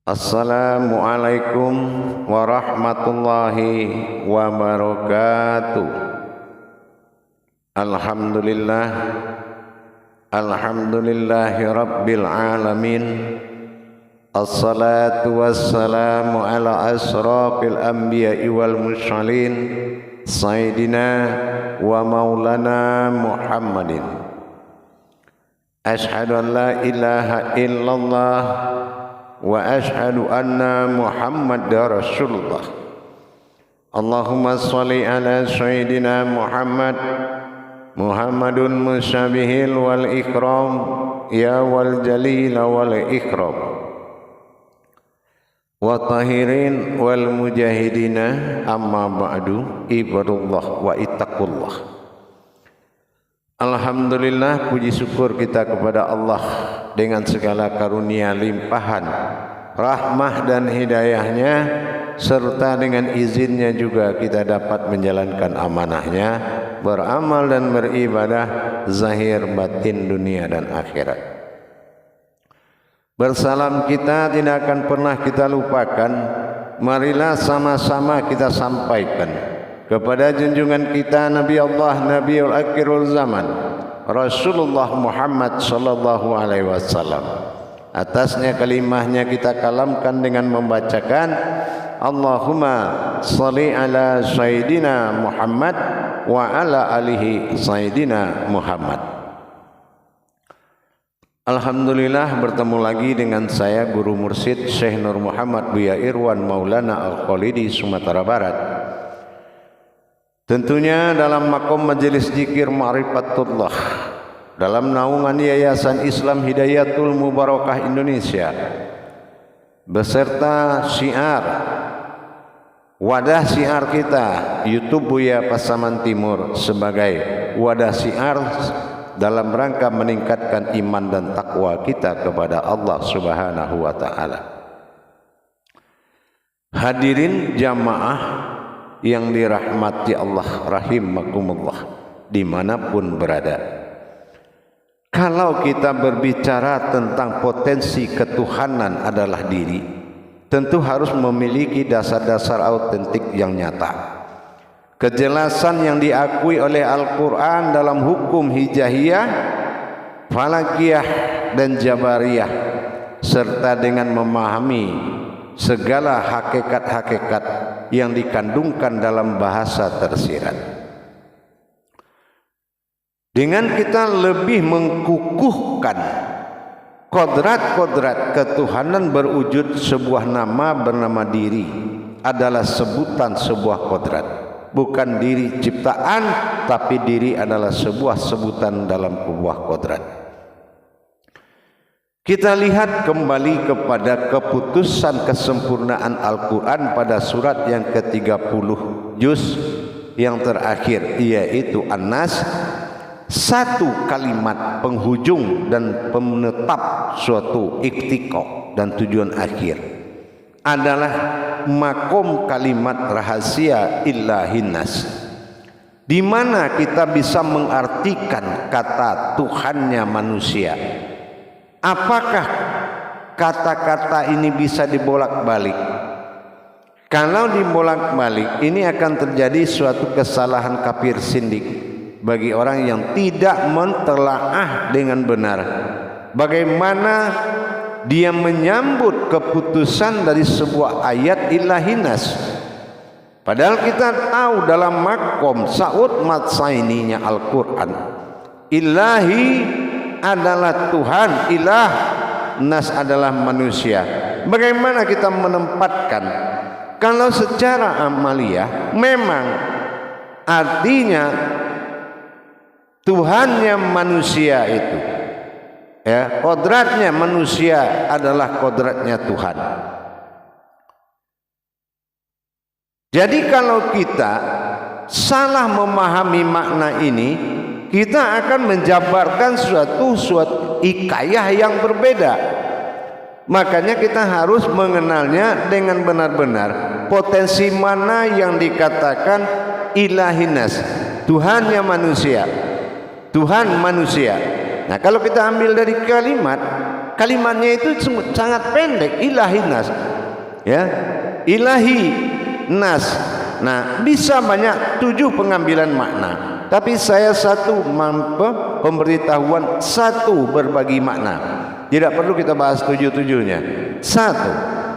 Assalamualaikum warahmatullahi wabarakatuh. Alhamdulillah, alhamdulillahi rabbil alamin. Assalatu wassalamu ala asrafil anbiya'i wal mursalin, sayyidina wa maulana Muhammadin. Ashhadu an la ilaha illallah wa ashhadu anna Muhammadar Rasulullah. Allahumma sholli ala sayyidina Muhammadun musyabihil wal ikram ya wal jalil wal ikram wa tahirin wal mujahidina amma ba'du ibadullah wa ittaqullah. Alhamdulillah, puji syukur kita kepada Allah dengan segala karunia limpahan rahmah dan hidayahnya, serta dengan izinnya juga kita dapat menjalankan amanahnya, beramal dan beribadah zahir batin dunia dan akhirat. Bersalam kita tidak akan pernah kita lupakan. Marilah sama-sama kita sampaikan kepada junjungan kita Nabi Allah Nabiul Akhirul Zaman Rasulullah Muhammad sallallahu alaihi wasallam. Atasnya kalimahnya kita kalamkan dengan membacakan Allahumma sholli ala sayyidina Muhammad wa ala alihi sayyidina Muhammad. Alhamdulillah, bertemu lagi dengan saya Guru Mursyid Syekh Nur Muhammad Buya Irwan Maulana Al-Khalidi, Sumatera Barat. Tentunya dalam makom majelis zikir Ma'rifatullah, dalam naungan Yayasan Islam Hidayatul Mubarakah Indonesia, beserta syiar wadah syiar kita YouTube Buya Pasaman Timur sebagai wadah syiar dalam rangka meningkatkan iman dan takwa kita kepada Allah Subhanahu wa taala. Hadirin jamaah yang dirahmati Allah rahimakumullah dimanapun berada. Kalau kita berbicara tentang potensi ketuhanan adalah diri, tentu harus memiliki dasar-dasar autentik yang nyata. Kejelasan yang diakui oleh Al-Quran dalam hukum hijahiyah, falakiyah dan jabariyah, serta dengan memahami segala hakikat-hakikat yang dikandungkan dalam bahasa tersirat. Dengan kita lebih mengkukuhkan kodrat-kodrat ketuhanan berwujud, sebuah nama bernama diri adalah sebutan sebuah kodrat, bukan diri ciptaan, tapi diri adalah sebuah sebutan dalam sebuah kodrat. Kita lihat kembali kepada keputusan kesempurnaan Al-Quran pada surat yang ke-30 juz yang terakhir, yaitu An-Nas. Satu kalimat penghujung dan penetap suatu iktiko dan tujuan akhir adalah makom kalimat rahasia ilahinas, di mana kita bisa mengartikan kata Tuhannya manusia. Apakah kata-kata ini bisa dibolak-balik? Kalau dibolak-balik, ini akan terjadi suatu kesalahan kafir sindik bagi orang yang tidak mentelaah dengan benar bagaimana dia menyambut keputusan dari sebuah ayat ilahinas. Padahal kita tahu dalam makom Sa'ud Matsaininya Al-Quran, ilahi adalah Tuhan, ilah, nas adalah manusia. Bagaimana kita menempatkan? Kalau secara amaliyah memang artinya Tuhannya manusia itu, ya, kodratnya manusia adalah kodratnya Tuhan. Jadi kalau kita salah memahami makna ini, kita akan menjabarkan suatu hikayah yang berbeda. Makanya kita harus mengenalnya dengan benar-benar. Potensi mana yang dikatakan ilahinas, Tuhannya manusia, Tuhan manusia. Nah, kalau kita ambil dari kalimat kalimatnya itu sangat pendek, ilahi nas, ya, ilahi nas. Nah, bisa banyak 7 pengambilan makna, tapi saya satu pemberitahuan, satu berbagi makna. Tidak perlu kita bahas 7-7-nya, satu.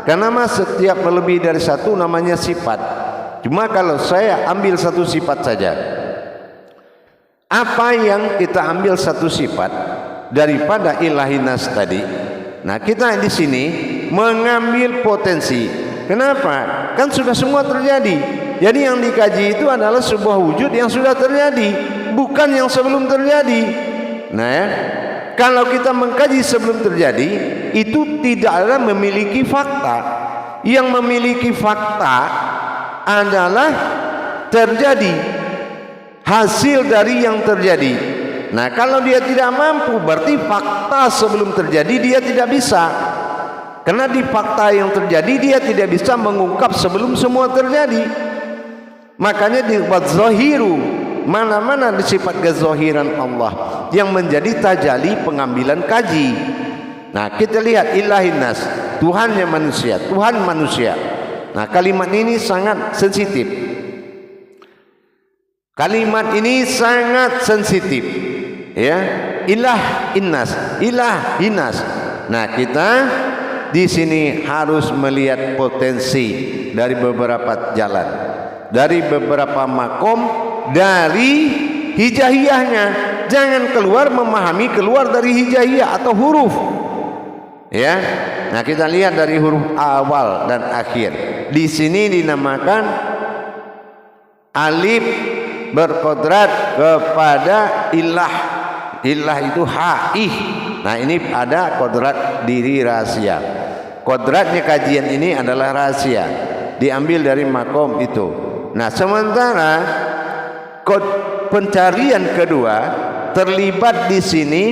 Karena setiap lebih dari satu namanya sifat. Cuma kalau saya ambil satu sifat saja, apa yang kita ambil satu sifat daripada ilahi nas tadi. Nah, kita di sini mengambil potensi. Kenapa? Kan sudah semua terjadi. Jadi yang dikaji itu adalah sebuah wujud yang sudah terjadi, bukan yang sebelum terjadi. Nah, ya, kalau kita mengkaji sebelum terjadi, itu tidaklah memiliki fakta. Yang memiliki fakta adalah terjadi, hasil dari yang terjadi. Nah, kalau dia tidak mampu, berarti fakta sebelum terjadi dia tidak bisa. Karena di fakta yang terjadi dia tidak bisa mengungkap sebelum semua terjadi. Makanya di zahiru, mana-mana sifat kezahiran Allah yang menjadi tajali pengambilan kaji. Nah, kita lihat ilahi nas, Tuhannya manusia, Tuhan manusia. Nah, kalimat ini sangat sensitif. Kalimat ini sangat sensitif, ya. Ilah innas, ilah inas. Nah, kita di sini harus melihat potensi dari beberapa jalan, dari beberapa makom, dari hijaiyahnya. Jangan keluar memahami keluar dari hijaiyah atau huruf, ya. Nah, kita lihat dari huruf awal dan akhir. Di sini dinamakan alif berkodrat kepada ilah. Ilah itu haih. Nah, ini ada kodrat diri rahasia. Kodratnya kajian ini adalah rahasia, diambil dari makom itu. Nah, sementara pencarian kedua terlibat di sini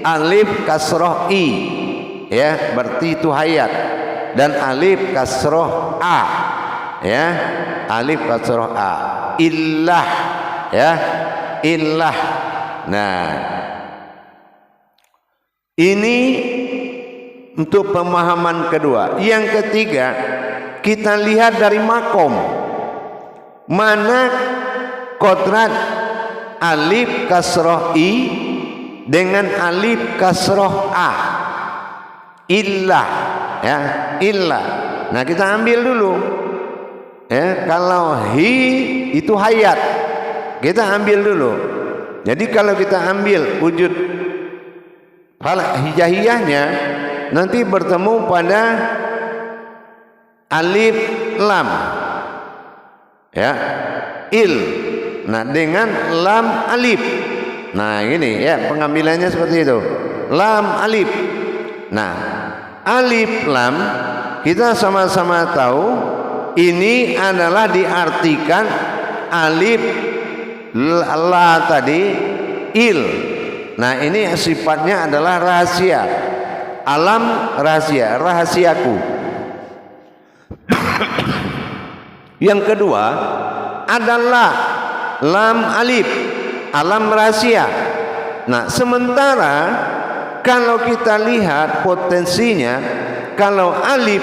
alif kasroh i, ya, berarti itu hayat, dan alif kasroh a, ya, alif kasroh a, illah, ya, illah. Nah, ini untuk pemahaman kedua. Yang ketiga, kita lihat dari makom, mana kodrat alif kasroh i dengan alif kasroh a, illah, ya, illah. Nah, kita ambil dulu, ya, kalau hi itu hayat, kita ambil dulu. Jadi kalau kita ambil wujud hijaiyahnya, nanti bertemu pada alif lam, ya, il. Nah, dengan lam alif. Nah, ini ya pengambilannya seperti itu, lam alif. Nah, alif lam kita sama-sama tahu ini adalah diartikan alif la tadi il. Nah, ini sifatnya adalah rahasia, alam rahasia, rahasiaku. Yang kedua adalah lam alif, alam rahasia. Nah, sementara kalau kita lihat potensinya, kalau alif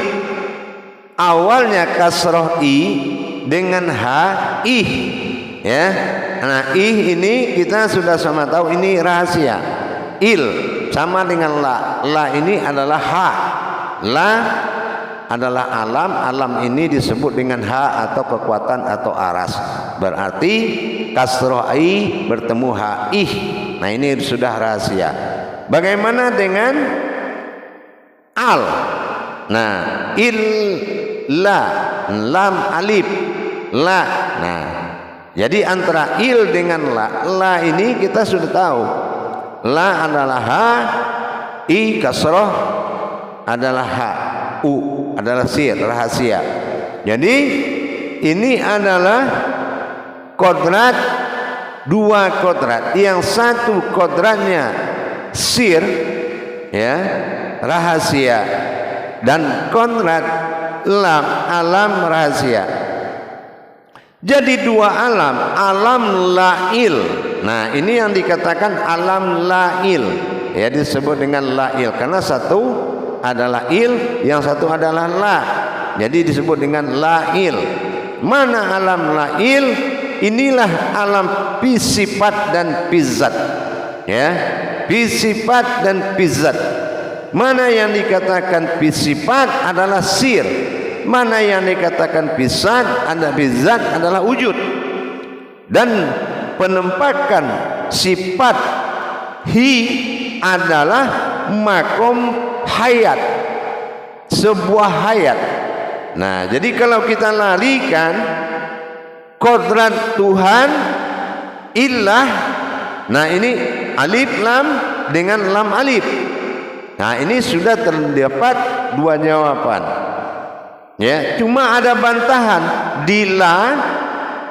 awalnya kasroh i dengan ha ih, ya. Nah, ih ini kita sudah sama tahu ini rahasia. Il sama dengan la. La ini adalah ha. La adalah alam. Alam ini disebut dengan ha atau kekuatan atau aras. Berarti kasroh i bertemu ha ih. Nah, ini sudah rahasia. Bagaimana dengan al? Nah, il la, lam alif la. Nah, jadi antara il dengan la ini kita sudah tahu. La adalah ha, i kasroh adalah ha, u adalah sir, rahasia. Jadi ini adalah kodrat, dua kodrat. Yang satu kodratnya sir, ya, rahasia, dan kodrat lam, alam rahasia. Jadi dua alam, alam lail Nah, ini yang dikatakan alam lail. Ya, disebut dengan lail karena satu adalah il, yang satu adalah la. Jadi disebut dengan lail. Mana alam lail? Inilah alam pisifat dan pizat. Ya, pisifat dan pizat. Mana yang dikatakan pisifat adalah sir. Mana yang dikatakan pizat adalah wujud. Dan penempakan sifat hi adalah makom hayat, sebuah hayat. Nah, jadi kalau kita larikan kodrat Tuhan illah, nah ini alif lam dengan lam alif. Nah, ini sudah terdapat dua jawaban. Ya, cuma ada bantahan dila.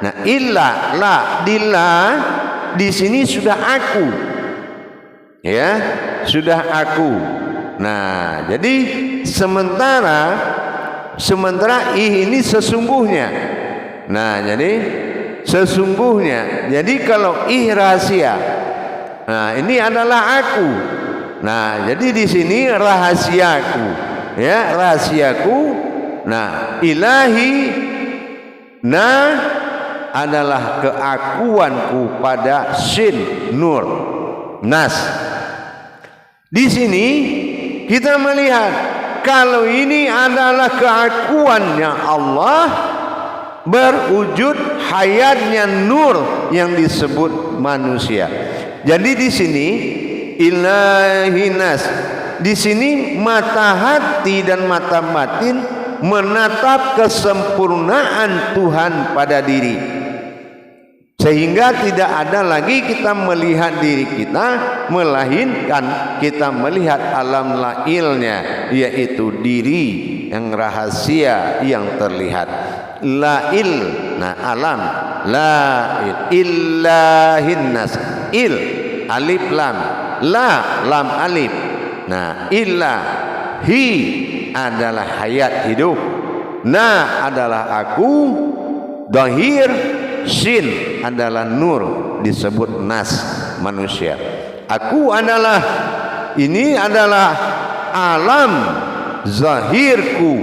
Nah, illa la dila di sini sudah aku. Ya, sudah aku. Nah, jadi sementara ini sesungguhnya. Nah, jadi sesungguhnya. Jadi kalau rahasia. Nah, ini adalah aku. Nah, jadi di sini rahasiaku. Ya, rahasiaku. Nah, ilahi adalah keakuanku pada sin nur nas. Di sini kita melihat kalau ini adalah keakuannya Allah berwujud hayatnya nur yang disebut manusia. Jadi di sini ilahi nas. Di sini mata hati dan mata batin menatap kesempurnaan Tuhan pada diri, sehingga tidak ada lagi kita melihat diri kita, melainkan kita melihat alam lailnya, yaitu diri yang rahasia yang terlihat. Lail, nah alam lail, illahin nas, il alif lam, la lam alif. Nah, illahi adalah hayat hidup, na adalah aku, dahir, sin adalah nur, disebut nas manusia. Aku adalah, ini adalah alam zahirku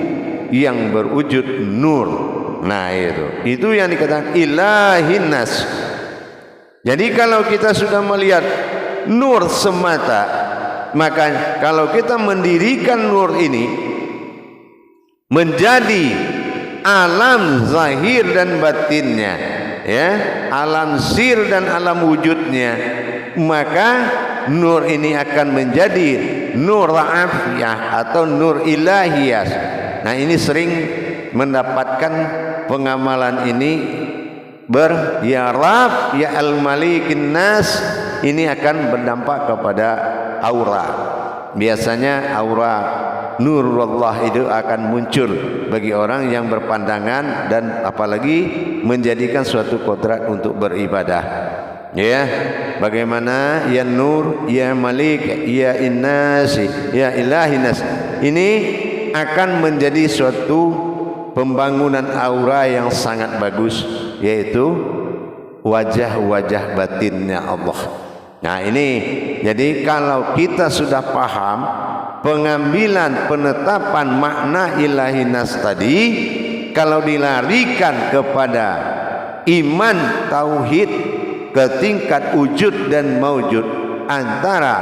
yang berwujud nur. Nah, itu yang dikatakan ilahin nas. Jadi kalau kita sudah melihat nur semata, maka kalau kita mendirikan nur ini menjadi alam zahir dan batinnya, ya, alam sir dan alam wujudnya, maka nur ini akan menjadi nur afiyah atau nur ilahiyah. Nah, ini sering mendapatkan pengamalan ini ya Rab ya al-malikin nas, ini akan berdampak kepada aura. Biasanya aura nurullah itu akan muncul bagi orang yang berpandangan dan apalagi menjadikan suatu kodrat untuk beribadah. Ya, bagaimana ya nur, ya malik, ya innasi, ya ilahinas. Ini akan menjadi suatu pembangunan aura yang sangat bagus, yaitu wajah-wajah batinnya Allah. Nah, ini jadi kalau kita sudah paham pengambilan penetapan makna ilahinas tadi, kalau dilarikan kepada iman tauhid ke tingkat wujud dan maujud, antara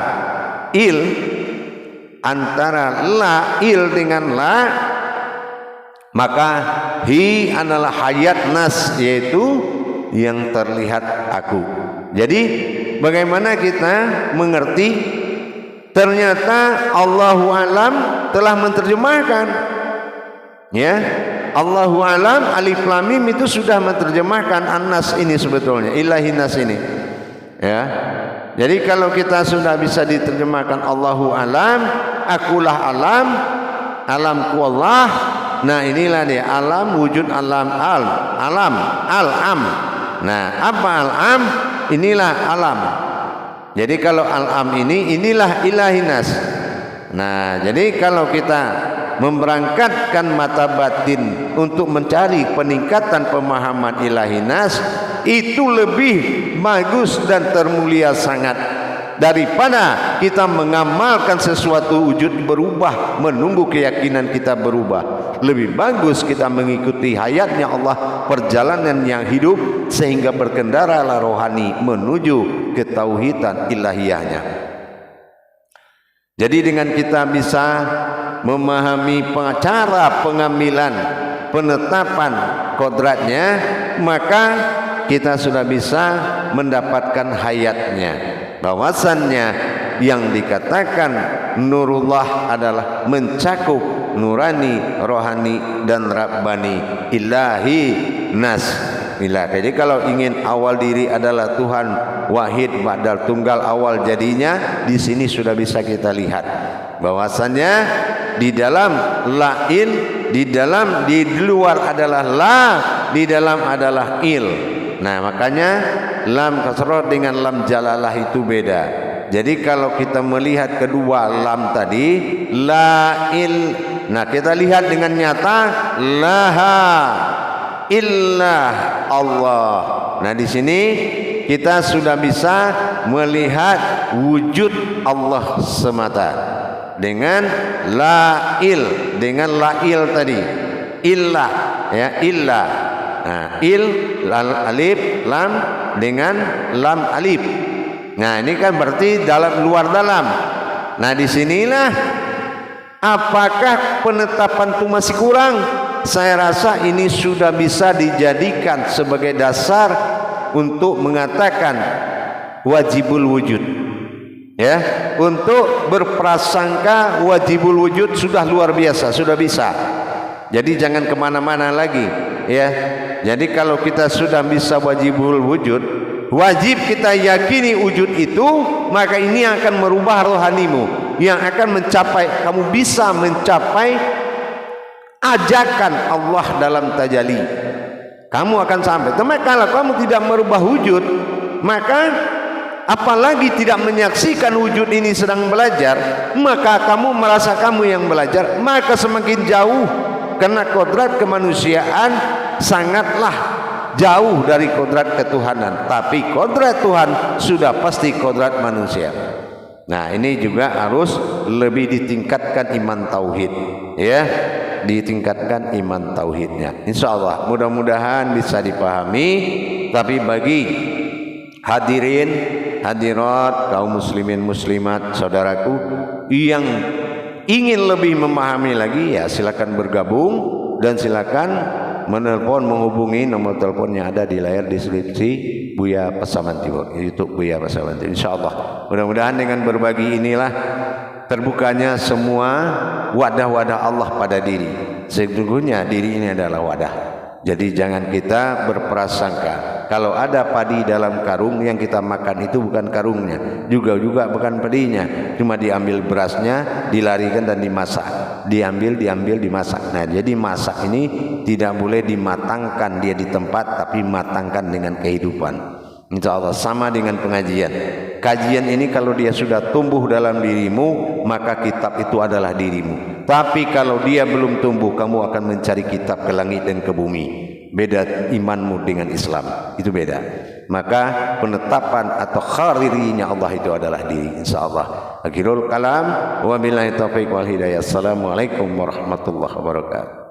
la il dengan la, maka hi adalah hayat nas, yaitu yang terlihat aku. Jadi bagaimana kita mengerti ternyata Allahu alam telah menerjemahkan, ya, Allahu alam alif lam mim itu sudah menerjemahkan an-nas ini sebetulnya, ilahinas ini, ya. Jadi kalau kita sudah bisa diterjemahkan Allahu alam, akulah alam, alamku Allah. Nah, inilah dia alam wujud, alam al-am. Nah, apa al-am? Inilah alam. Jadi kalau al-am inilah ilahinas. Nah, jadi kalau kita memberangkatkan mata batin untuk mencari peningkatan pemahaman ilahinas, itu lebih bagus dan termulia sangat daripada kita mengamalkan sesuatu wujud berubah, menunggu keyakinan kita berubah. Lebih bagus kita mengikuti hayatnya Allah, perjalanan yang hidup, sehingga berkendaralah rohani menuju ketauhidan ilahiyahnya. Jadi dengan kita bisa memahami cara pengambilan penetapan kodratnya, maka kita sudah bisa mendapatkan hayatnya. Bahwasannya yang dikatakan nurullah adalah mencakup nurani, rohani dan rabbani, ilahi, nas. Jadi kalau ingin awal diri adalah Tuhan wahid ba'dal tunggal, awal jadinya di sini sudah bisa kita lihat bahwasannya di dalam lain, di luar adalah la, di dalam adalah il. Nah, makanya lam kasrah dengan lam jalalah itu beda. Jadi kalau kita melihat kedua lam tadi, la il, nah kita lihat dengan nyata laha illah Allah. Nah di sini kita sudah bisa melihat wujud Allah semata dengan lail, dengan lail tadi, illah, ya illah. Nah, alif lam dengan lam alif. Nah ini kan berarti dalam luar dalam. Nah disinilah apakah penetapan itu masih kurang? Saya rasa ini sudah bisa dijadikan sebagai dasar untuk mengatakan wajibul wujud. Ya, untuk berprasangka wajibul wujud sudah luar biasa, sudah bisa. Jadi jangan kemana-mana lagi, ya. Jadi kalau kita sudah bisa wajibul wujud, wajib kita yakini wujud itu, maka ini akan merubah rohanimu, yang akan mencapai, kamu bisa mencapai ajakan Allah dalam tajalli. Kamu akan sampai. Tapi kalau kamu tidak merubah wujud, maka apalagi tidak menyaksikan wujud ini sedang belajar, maka kamu merasa kamu yang belajar, maka semakin jauh, karena kodrat kemanusiaan sangatlah jauh dari kodrat ketuhanan. Tapi kodrat Tuhan sudah pasti kodrat manusia. Nah ini juga harus lebih ditingkatkan iman tauhid, ya, ditingkatkan iman tauhidnya. Insya Allah mudah-mudahan bisa dipahami. Tapi bagi hadirin hadirat kaum muslimin muslimat saudaraku yang ingin lebih memahami lagi, ya silakan bergabung dan silakan menelpon, menghubungi nomor teleponnya ada di layar deskripsi Buya Pasaman Timur, YouTube Buya Pasaman Timur. Insyaallah mudah-mudahan dengan berbagi inilah terbukanya semua wadah-wadah Allah pada diri. Sesungguhnya diri ini adalah wadah. Jadi jangan kita berprasangka kalau ada padi dalam karung, yang kita makan itu bukan karungnya, juga bukan padinya, cuma diambil berasnya, dilarikan dan dimasak, diambil dimasak. Nah jadi masak ini tidak boleh dimatangkan dia di tempat, tapi matangkan dengan kehidupan. Insya Allah sama dengan pengajian. Kajian ini kalau dia sudah tumbuh dalam dirimu, maka kitab itu adalah dirimu. Tapi kalau dia belum tumbuh, kamu akan mencari kitab ke langit dan ke bumi. Beda imanmu dengan Islam, itu beda. Maka penetapan atau kharirinya Allah itu adalah diri. Insya Allah. Akhirul kalam. Wabillahi taufiq wal hidayah. Assalamualaikum warahmatullahi wabarakatuh.